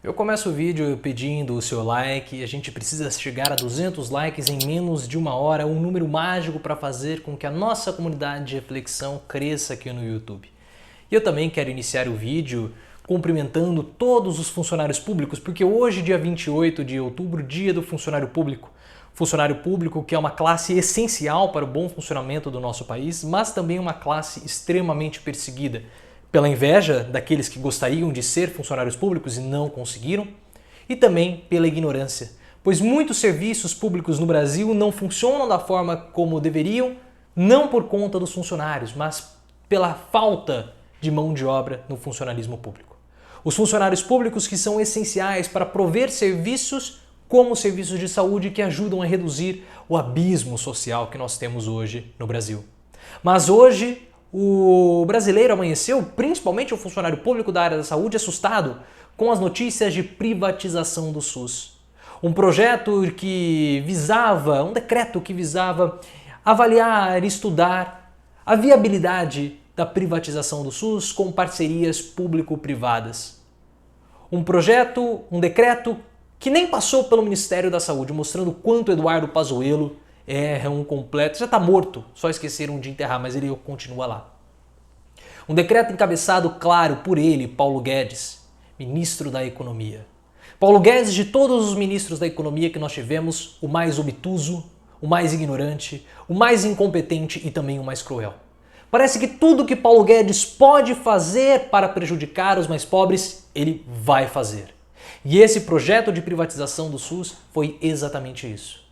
Eu começo o vídeo pedindo o seu like, a gente precisa chegar a 200 likes em menos de uma hora, um número mágico para fazer com que a nossa comunidade de reflexão cresça aqui no YouTube. E eu também quero iniciar o vídeo cumprimentando todos os funcionários públicos, porque hoje, dia 28 de outubro, dia do funcionário público. Funcionário público que é uma classe essencial para o bom funcionamento do nosso país, mas também uma classe extremamente perseguida pela inveja daqueles que gostariam de ser funcionários públicos e não conseguiram, e também pela ignorância, pois muitos serviços públicos no Brasil não funcionam da forma como deveriam, não por conta dos funcionários, mas pela falta de mão de obra no funcionalismo público. Os funcionários públicos que são essenciais para prover serviços como serviços de saúde que ajudam a reduzir o abismo social que nós temos hoje no Brasil. Mas hoje o brasileiro amanheceu, principalmente o funcionário público da área da saúde, assustado com as notícias de privatização do SUS. Um decreto que visava avaliar e estudar a viabilidade da privatização do SUS com parcerias público-privadas. Um decreto que nem passou pelo Ministério da Saúde, mostrando quanto Eduardo Pazuello é um completo... Já está morto, só esqueceram de enterrar, mas ele continua lá. Um decreto encabeçado, claro, por ele, Paulo Guedes, ministro da Economia. Paulo Guedes, de todos os ministros da Economia que nós tivemos, o mais obtuso, o mais ignorante, o mais incompetente e também o mais cruel. Parece que tudo que Paulo Guedes pode fazer para prejudicar os mais pobres, ele vai fazer. E esse projeto de privatização do SUS foi exatamente isso.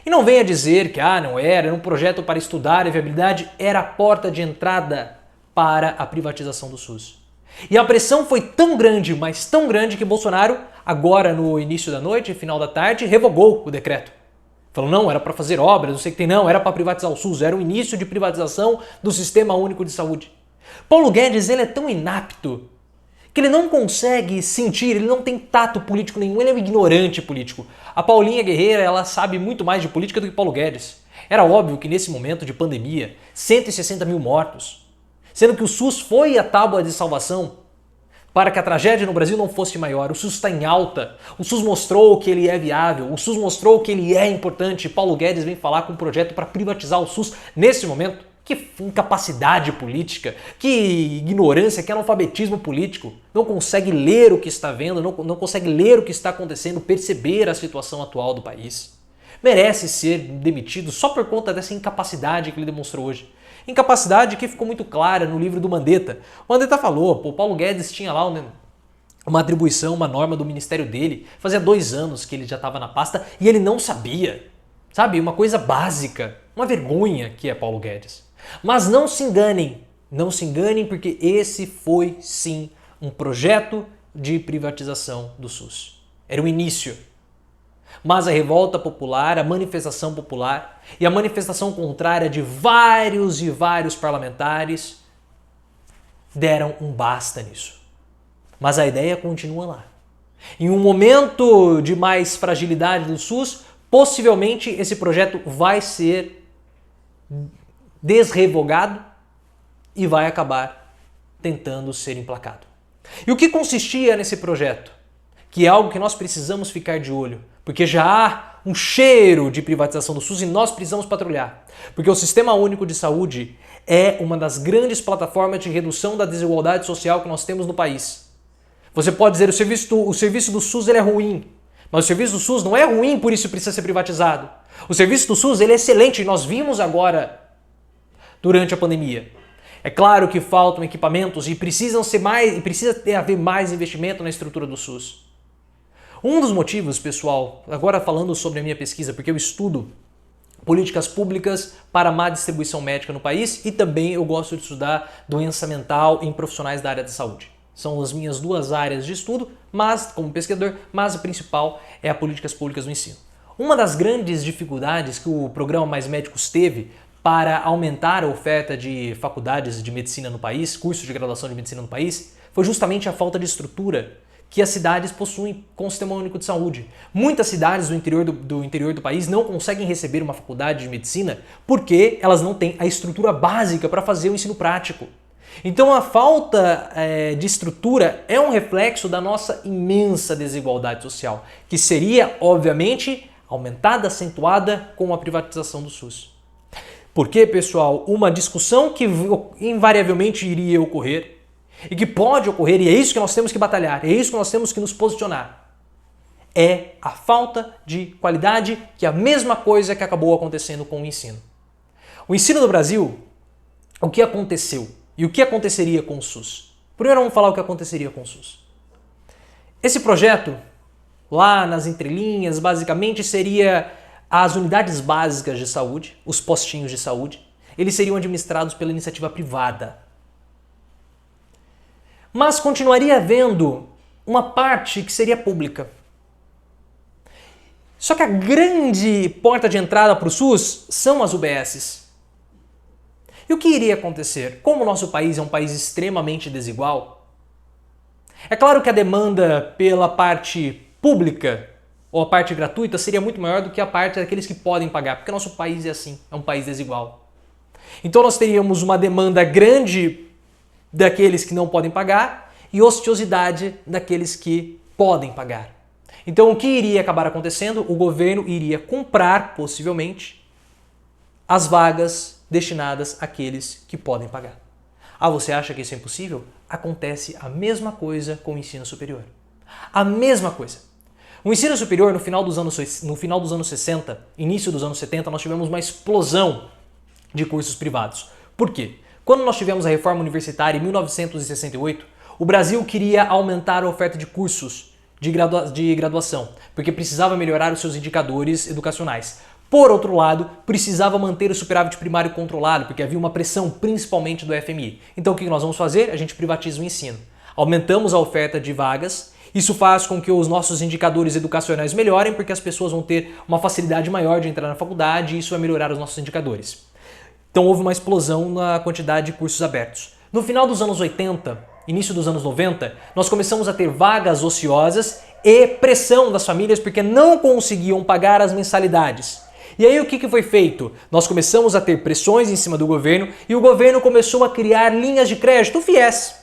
E não venha dizer que não era um projeto para estudar a viabilidade, era a porta de entrada para a privatização do SUS. E a pressão foi tão grande, mas tão grande, que Bolsonaro, agora no início da noite, final da tarde, revogou o decreto. Falou, não, era para fazer obras, não sei o que tem, não, era para privatizar o SUS, era o início de privatização do Sistema Único de Saúde. Paulo Guedes, ele é tão inapto que ele não consegue sentir, ele não tem tato político nenhum, ele é um ignorante político. A Paulinha Guerreira, ela sabe muito mais de política do que Paulo Guedes. Era óbvio que nesse momento de pandemia, 160 mil mortos, sendo que o SUS foi a tábua de salvação para que a tragédia no Brasil não fosse maior. O SUS está em alta, o SUS mostrou que ele é viável, o SUS mostrou que ele é importante. Paulo Guedes vem falar com um projeto para privatizar o SUS nesse momento. Que incapacidade política, que ignorância, que analfabetismo político. Não consegue ler o que está vendo, não consegue ler o que está acontecendo, perceber a situação atual do país. Merece ser demitido só por conta dessa incapacidade que ele demonstrou hoje. Incapacidade que ficou muito clara no livro do Mandetta. O Mandetta falou, o Paulo Guedes tinha lá uma atribuição, uma norma do ministério dele. Fazia 2 anos que ele já estava na pasta e ele não sabia. Sabe, uma coisa básica, uma vergonha que é Paulo Guedes. Mas não se enganem porque esse foi sim um projeto de privatização do SUS. Era o início. Mas a revolta popular, a manifestação popular e a manifestação contrária de vários e vários parlamentares deram um basta nisso. Mas a ideia continua lá. Em um momento de mais fragilidade do SUS, possivelmente esse projeto vai ser desrevogado e vai acabar tentando ser emplacado. E o que consistia nesse projeto? Que é algo que nós precisamos ficar de olho, porque já há um cheiro de privatização do SUS e nós precisamos patrulhar. Porque o Sistema Único de Saúde é uma das grandes plataformas de redução da desigualdade social que nós temos no país. Você pode dizer que o serviço do SUS ele é ruim, mas o serviço do SUS não é ruim, por isso precisa ser privatizado. O serviço do SUS ele é excelente e nós vimos agora durante a pandemia. É claro que faltam equipamentos e precisa haver mais investimento na estrutura do SUS. Um dos motivos, pessoal, agora falando sobre a minha pesquisa, porque eu estudo políticas públicas para a má distribuição médica no país e também eu gosto de estudar doença mental em profissionais da área da saúde. São as minhas 2 áreas de estudo, como pesquisador, mas a principal é a políticas públicas no ensino. Uma das grandes dificuldades que o programa Mais Médicos teve para aumentar a oferta de faculdades de medicina no país, cursos de graduação de medicina no país, foi justamente a falta de estrutura que as cidades possuem com o Sistema Único de Saúde. Muitas cidades do interior do país não conseguem receber uma faculdade de medicina porque elas não têm a estrutura básica para fazer o ensino prático. Então a falta de estrutura é um reflexo da nossa imensa desigualdade social, que seria, obviamente, aumentada, acentuada com a privatização do SUS. Porque, pessoal, uma discussão que invariavelmente iria ocorrer e que pode ocorrer, e é isso que nós temos que batalhar, é isso que nós temos que nos posicionar, é a falta de qualidade, que é a mesma coisa que acabou acontecendo com o ensino. O ensino do Brasil, o que aconteceu e o que aconteceria com o SUS? Primeiro vamos falar o que aconteceria com o SUS. Esse projeto, lá nas entrelinhas, basicamente seria as unidades básicas de saúde, os postinhos de saúde, eles seriam administrados pela iniciativa privada. Mas continuaria havendo uma parte que seria pública. Só que a grande porta de entrada para o SUS são as UBSs. E o que iria acontecer? Como o nosso país é um país extremamente desigual, é claro que a demanda pela parte pública ou a parte gratuita seria muito maior do que a parte daqueles que podem pagar, porque nosso país é assim, é um país desigual. Então nós teríamos uma demanda grande daqueles que não podem pagar e ociosidade daqueles que podem pagar. Então o que iria acabar acontecendo? O governo iria comprar, possivelmente, as vagas destinadas àqueles que podem pagar. Ah, você acha que isso é impossível? Acontece a mesma coisa com o ensino superior. A mesma coisa. O ensino superior, no final dos anos 60, início dos anos 70, nós tivemos uma explosão de cursos privados. Por quê? Quando nós tivemos a reforma universitária em 1968, o Brasil queria aumentar a oferta de cursos de graduação, porque precisava melhorar os seus indicadores educacionais. Por outro lado, precisava manter o superávit primário controlado, porque havia uma pressão principalmente do FMI. Então o que nós vamos fazer? A gente privatiza o ensino. Aumentamos a oferta de vagas, isso faz com que os nossos indicadores educacionais melhorem, porque as pessoas vão ter uma facilidade maior de entrar na faculdade e isso vai melhorar os nossos indicadores. Então houve uma explosão na quantidade de cursos abertos. No final dos anos 80, início dos anos 90, nós começamos a ter vagas ociosas e pressão das famílias porque não conseguiam pagar as mensalidades. E aí o que foi feito? Nós começamos a ter pressões em cima do governo e o governo começou a criar linhas de crédito, o FIES.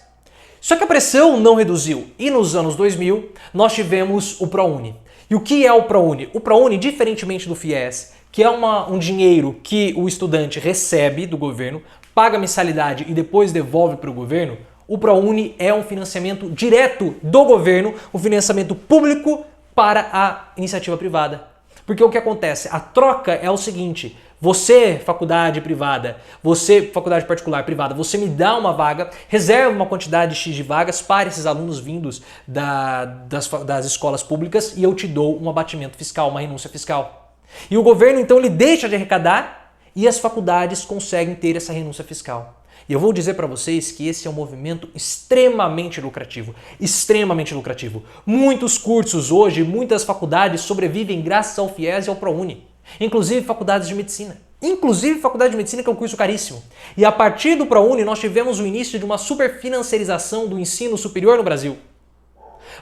Só que a pressão não reduziu e nos anos 2000 nós tivemos o ProUni. E o que é o ProUni? O ProUni, diferentemente do FIES, que é um dinheiro que o estudante recebe do governo, paga a mensalidade e depois devolve para o governo, o ProUni é um financiamento direto do governo, um financiamento público para a iniciativa privada. Porque o que acontece? A troca é o seguinte: você, faculdade privada, você, faculdade particular privada, você me dá uma vaga, reserva uma quantidade X de vagas para esses alunos vindos das escolas públicas e eu te dou um abatimento fiscal, uma renúncia fiscal. E o governo, então, ele deixa de arrecadar e as faculdades conseguem ter essa renúncia fiscal. E eu vou dizer para vocês que esse é um movimento extremamente lucrativo, extremamente lucrativo. Muitos cursos hoje, muitas faculdades sobrevivem graças ao FIES e ao ProUni, inclusive faculdades de medicina. Inclusive faculdade de medicina, que é um curso caríssimo. E a partir do ProUni nós tivemos o início de uma superfinanciarização do ensino superior no Brasil.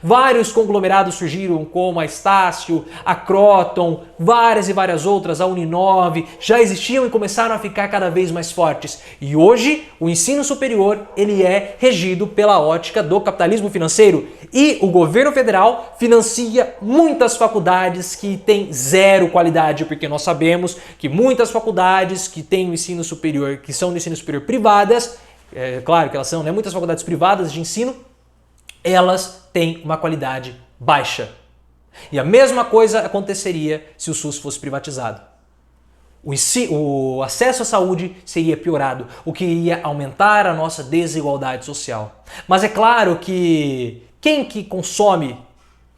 Vários conglomerados surgiram, como a Estácio, a Croton, várias e várias outras, a Uninove, já existiam e começaram a ficar cada vez mais fortes. E hoje, o ensino superior ele é regido pela ótica do capitalismo financeiro. E o governo federal financia muitas faculdades que têm zero qualidade, porque nós sabemos que muitas faculdades que têm o ensino superior, que são do ensino superior privadas, claro que elas são, né? Muitas faculdades privadas de ensino, elas têm uma qualidade baixa. E a mesma coisa aconteceria se o SUS fosse privatizado. O acesso à saúde seria piorado, o que iria aumentar a nossa desigualdade social. Mas é claro que quem que consome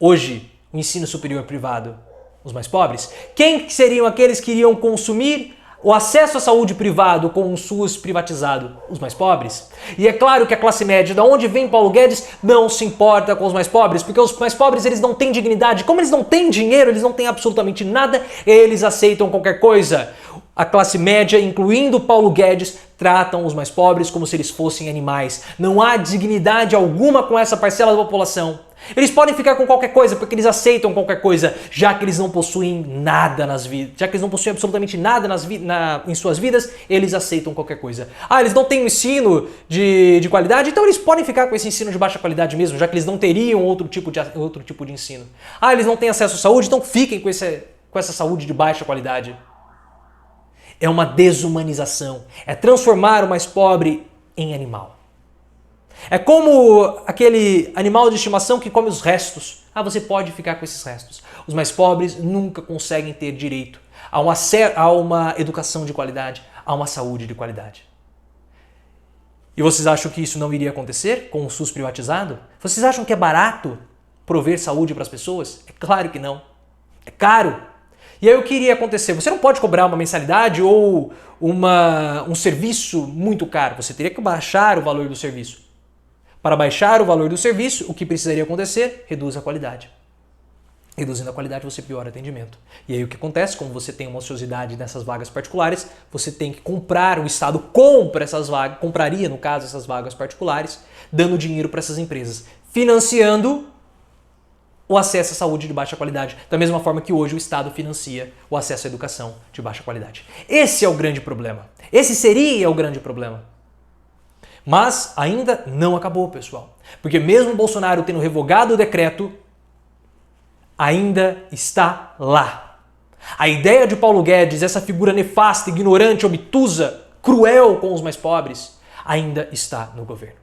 hoje o ensino superior privado? Os mais pobres? Quem seriam aqueles que iriam consumir o acesso à saúde privado com o SUS privatizado? Os mais pobres. E é claro que a classe média, da onde vem Paulo Guedes, não se importa com os mais pobres, porque os mais pobres eles não têm dignidade. Como eles não têm dinheiro, eles não têm absolutamente nada, eles aceitam qualquer coisa. A classe média, incluindo Paulo Guedes, tratam os mais pobres como se eles fossem animais. Não há dignidade alguma com essa parcela da população. Eles podem ficar com qualquer coisa porque eles aceitam qualquer coisa, já que eles não possuem nada nas vidas, já que eles não possuem absolutamente nada em suas vidas, eles aceitam qualquer coisa. Ah, eles não têm um ensino de qualidade, então eles podem ficar com esse ensino de baixa qualidade mesmo, já que eles não teriam outro tipo de ensino. Ah, eles não têm acesso à saúde, então fiquem com essa saúde de baixa qualidade. É uma desumanização, é transformar o mais pobre em animal. É como aquele animal de estimação que come os restos. Ah, você pode ficar com esses restos. Os mais pobres nunca conseguem ter direito a uma educação de qualidade, a uma saúde de qualidade. E vocês acham que isso não iria acontecer com o SUS privatizado? Vocês acham que é barato prover saúde para as pessoas? É claro que não. É caro. E aí o que iria acontecer? Você não pode cobrar uma mensalidade ou um serviço muito caro. Você teria que baixar o valor do serviço. Para baixar o valor do serviço, o que precisaria acontecer? Reduz a qualidade. Reduzindo a qualidade, você piora o atendimento. E aí o que acontece? Como você tem uma ociosidade nessas vagas particulares, você tem que comprar, o Estado compra essas vagas, compraria, no caso, essas vagas particulares, dando dinheiro para essas empresas, financiando o acesso à saúde de baixa qualidade, da mesma forma que hoje o Estado financia o acesso à educação de baixa qualidade. Esse é o grande problema. Esse seria o grande problema. Mas ainda não acabou, pessoal. Porque mesmo Bolsonaro tendo revogado o decreto, ainda está lá. A ideia de Paulo Guedes, essa figura nefasta, ignorante, obtusa, cruel com os mais pobres, ainda está no governo.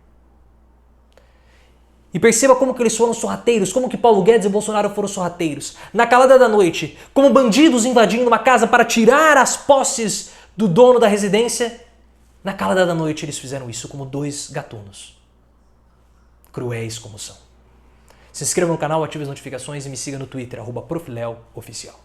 E perceba como que eles foram sorrateiros, como que Paulo Guedes e Bolsonaro foram sorrateiros. Na calada da noite, como bandidos invadindo uma casa para tirar as posses do dono da residência, na calada da noite eles fizeram isso como dois gatunos. Cruéis como são. Se inscreva no canal, ative as notificações e me siga no Twitter, @profleoficial.